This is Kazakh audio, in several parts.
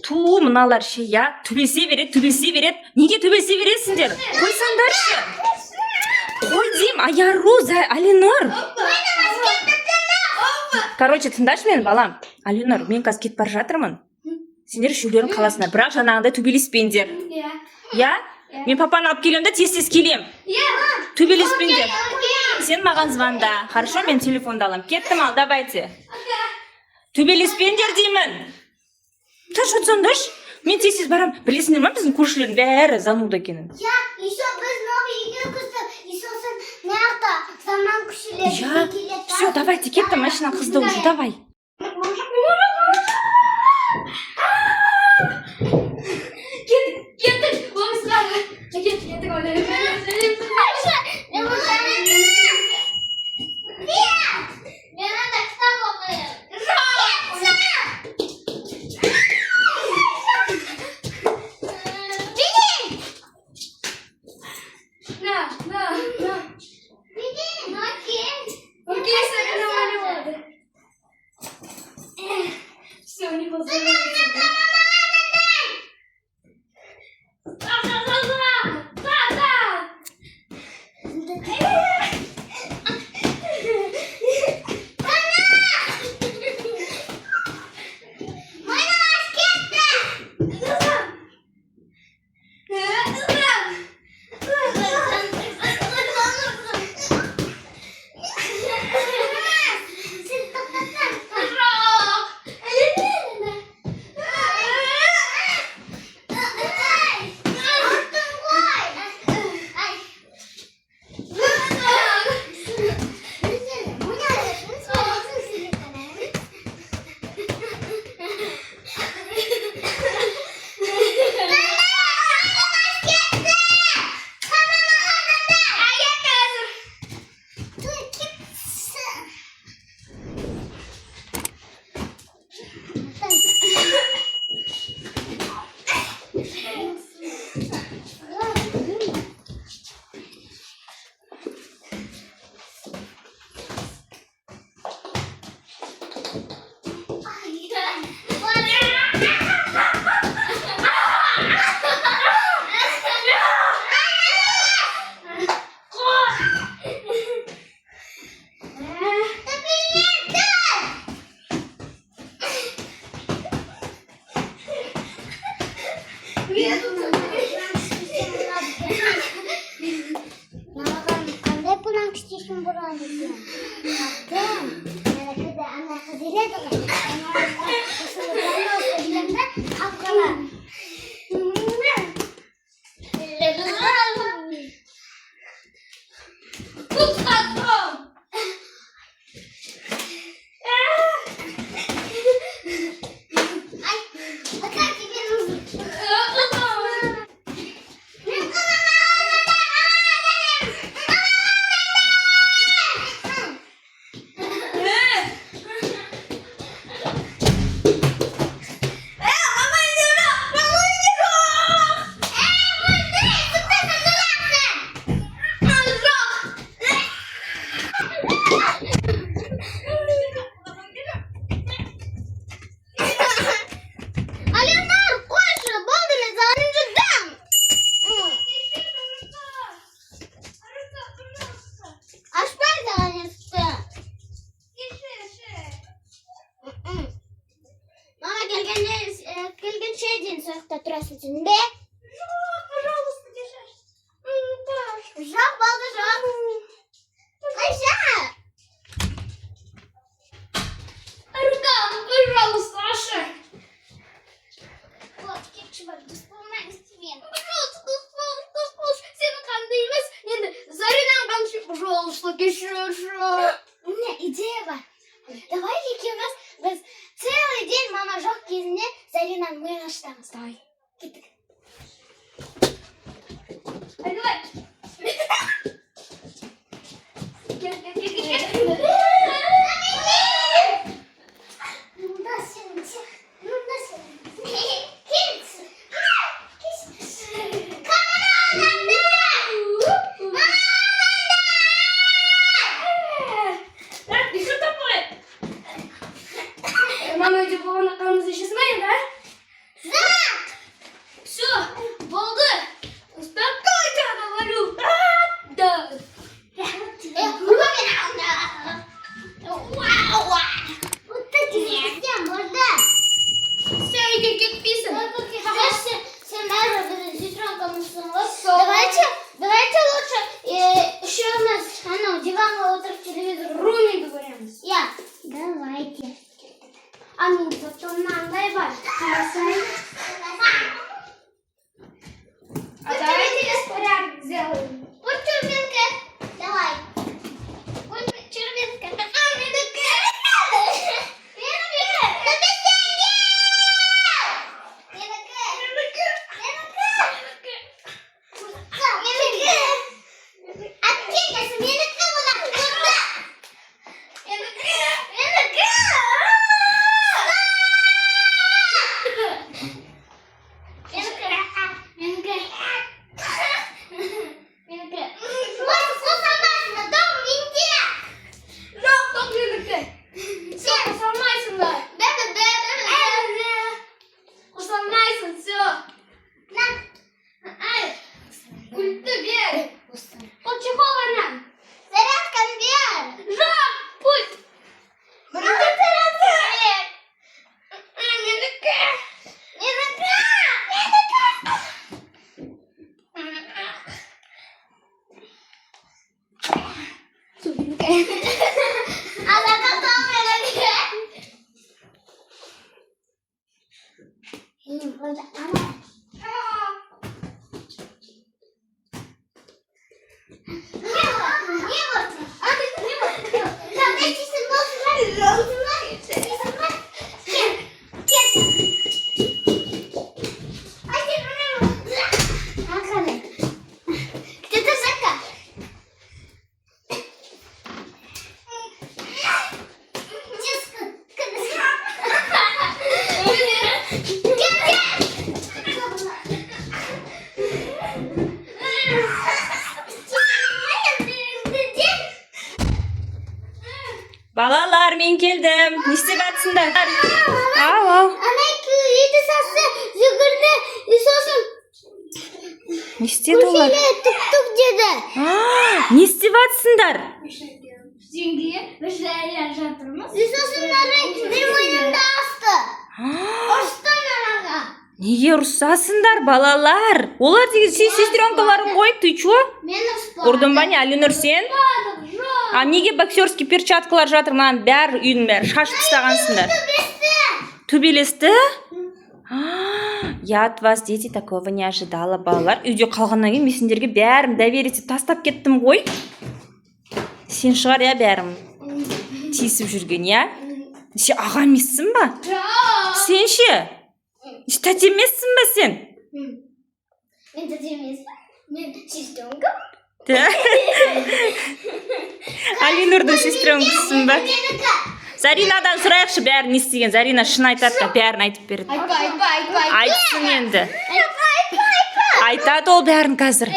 Туу мыналар я төбесе берет. Неге төбесе бересіңдер? Қойсаңдаршы. Қой дейм, аяру, Алинор. Короче, тыңдашы мені, балам. Алинор, мен қазір кетіп бара жатырмын. Сендер үшеулерің қаласыңдар, бірақ жаңағындай төбелеспеңдер. Я? Мен папаны алып келем да тез келем. Төбелеспеңдер. Сен маған звонда. Хорошо, мен телефонды алам. Кеттім ал, давайте. Төбелеспеңдер деймін. Таш отсаңдаш. Мен тез барам. Білесіңдер ма, біздің көршілердің бәрі зануда екенін. Я, еще біз новый үйге көстік. Еще сен неақта заман күшілер. Все, давайте, кеттім, машина қызды уже, давай. Кеттік, болмысқа. Кеттік, ойлайым. Мен анда кітап оқиым. Все, не поздравляйте. Мама, öyle babana kalması işesmeyin ha? неге кетпейсің? Сен бәрібір сестренкамызсың ғой. Давайте лучше үшеуміз анау диванға отырып телевизор Румиді көреміз. Я. Давайте. А мен потом мынандай бар. Қарасай. А давайте распорядок сделаем. Вот Чурбинка. Давай. Вот Чурбинка. Менікі. Balalar, men keldim. Ne istеп жатсыңдар? Ау. Ана еді сасы жүгірді. Сосын Не істеді олар? тук деді. Не істеп жатсыңдар? Деньги жая жатырмыз. Сосын менің мойнымды асты. Ұрысты анаға. Неге ұрсасыңдар, балалар? Олар деген сен сестренкаларың ғой, ты чё? Мен ұрыспадым. Ұрдың ба не, Алинұр сен? А неге боксерский перчаткалар жатыр, маған бәрі үйдің бәрі шашып тастағансыңдар? Төбелесті? Я от вас, дети, такого не ожидала, балалар. Үйде қалғаннан кейін мен сендерге бәрін доверить тастап кеттім ғой. Сен шығар, я бәрім тиісіп жүрген, я? Сен аға емессің ба? Сен ше? Тәте емессің ба сен? Мен тәте емеспін. Мен сестренкам. Алинұрдың сестренкасың ба? Заринадан сұрайықшы бәрін не істеген. Зарина шын айтады да бәрін айтып береді. Айтсын енді. Айтады ол бәрін қазір.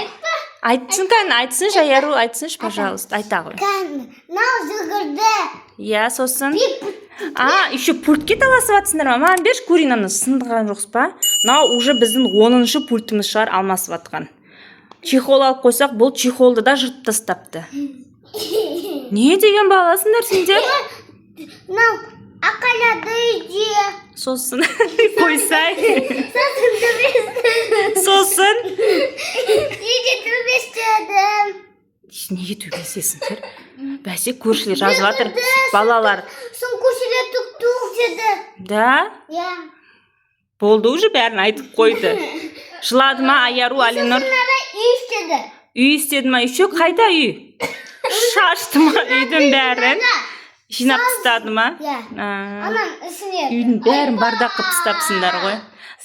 Айтсын кән, айтсын Жаяру, айтсыншы, пожалуйста, айта ғой. Мынау жүгірді. Я, сосын. Еще пультке таласып жатсыңдар ма? Маған берші көрейін, аны сындырған жоқсыз ба? Мынау уже біздің 10-шы пультіміз шығар, алмасып жатқан. Чехол алып қойсақ, бұл чехолды да жыртып тастапты. Не деген баласыңдар сендер? Мынау ақалады үйде. Сосын қойсай. Сосын төбесті. Сосын. Үйде төбестедім. Неге төбесесіңдер? Бәсе көршілер жазып жатыр, балалар. Соң көшелер тук-тук деді. Да? Я. Болды уже бәрін айтып қойды. Жылады ма Аяру, Алинұр? Үй істеді. Үй істеді ма? Еще қайда үй? Шашты ма үйдің бәрін? Жинап тастады ма? Анам ісіне. Үйдің бәрін бардақ қып тастапсыңдар ғой.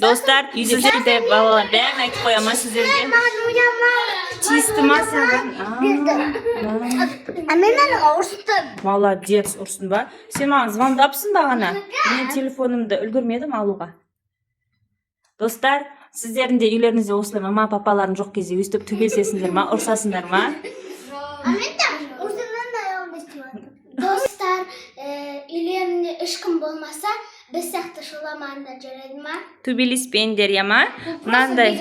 Достар, сіздерде балалар бәрін айтып қоя ма сіздерге? Тиісті ма саған? Мен анаға ұрыстым. Молодец, ұрсын ба? Сен маған звондапсың ба ғана? Мен телефонымды үлгермедім алуға. Достар, сіздердің де үйлеріңізде осылай мама папаларың жоқ кезде өстіп төбелесесіңдер ма, ұрсасыңдар ма? Мен де өзімнен де аяғымды істеп. Достар, үйлерінде ешкім болмаса, біз сияқты шуламаңдар жарайды ма? Төбелеспеңдер, я ма? Мынандай,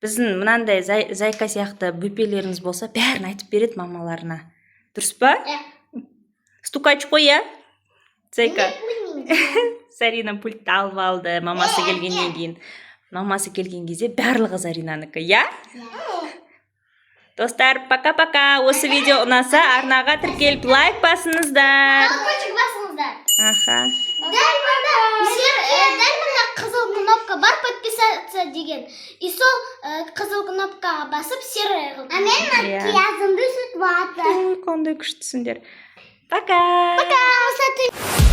біздің мынандай зайка сияқты бөпелеріңіз болса, бәрін айтып береді мамаларына. Дұрыс па? Стукач қой, я? Зайка. Зарина пультты алып алды мамасы келгеннен кейін. Мамасы келген кезде барлығы Заринанікі, иә? Достар, пока-пока. Осы видео ұнаса, арнаға тіркеліп лайк басыңыздар. Колокольчик басыңыздар. Аха. Дәл мында қызыл кнопка бар, подписаться деген. И сол қызыл кнопкаға басып серый қылып. А мен макияжымды сүртіп жатыр. Ой, қандай күштісіңдер. Пока. Пока.